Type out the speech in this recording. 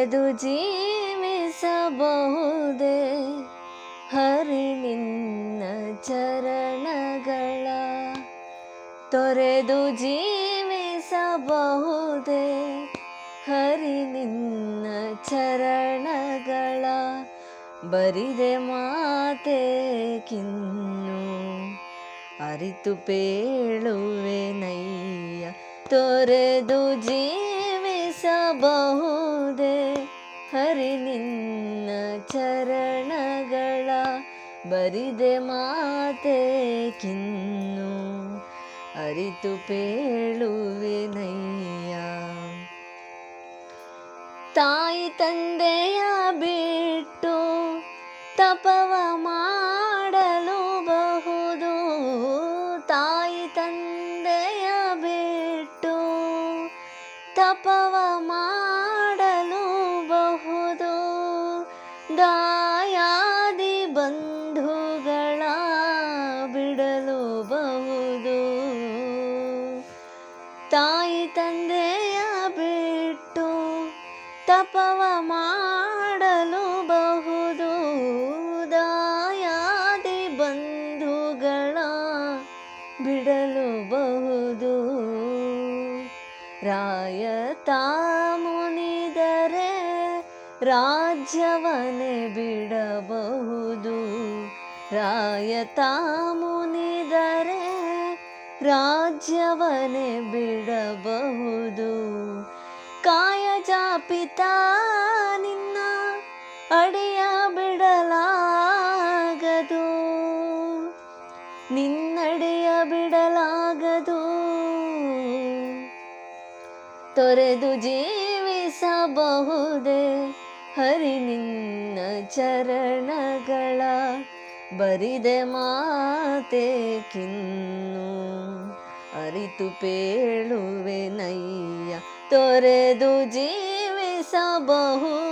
ಇದು ಜೀವಿಸಬಹುದೇ ಹರಿ ನಿನ್ನ ಚರಣಗಳ, ತೊರೆದು ಜೀವಿಸಬಹುದೇ ಹರಿ ನಿನ್ನ ಚರಣಗಳ, ಬರಿದೆ ಮಾತೆ ಕಿನ್ನು ಅರಿತು ಪೇಳುವೆ ನಯ್ಯ, ತೊರೆದು ಜೀವಿಸಬಹುದೇ ಹರಿ ನಿನ್ನ ಚರಣಗಳ, ಬರಿದೆ ಮಾತೆ ಕಿನ್ನು ಅರಿತು ಪೇಳುವೆ ನಯ್ಯ. ತಾಯಿ ತಂದೆಯ ಬಿಟ್ಟು ತಪವ ಮಾಡಲು ಬಹುದು, ತಾಯಿ ತಂದೆಯ ಬಿಟ್ಟು ತಪವ ಮಾಡಲು ಬಹುದು, ದಾಯಾದಿ ಬಂಧುಗಳ ಬಿಡಲು ಬಹುದು, ತಾಯಿ ತಂದೆಯ ಬಿಟ್ಟು ತಪವ ಮಾಡಲು ಬಹುದು, ದಾಯಾದಿ ಬಂಧುಗಳ ಬಿಡಲು ಬಹುದು, ರಾಯತ ಮುನಿದರೆ ರಾಜ್ಯವನ್ನೇ ಬಿಡಬಹುದು, ರಾಯತ ಮುನಿದರೆ ರಾಜ್ಯವನ್ನೇ ಬಿಡಬಹುದು, ಕಾಯಜಾಪಿತ ನಿನ್ನ ಅಡಿಯ ಬಿಡಲಾಗದು, ನಿನ್ನಡಿಯ ಬಿಡಲಾಗದು, ತೊರೆದು ಜೀವಿಸಬಹುದೇ ಹರಿ ನಿನ್ನ ಚರಣಗಳ, ಬರಿದೆ ಮಾತೆ ಕಿನ್ನು ಅರಿತು ಪೇಳುವೆ ನಯ್ಯ, ತೊರೆದು ಜೀವಿಸಬಹುದು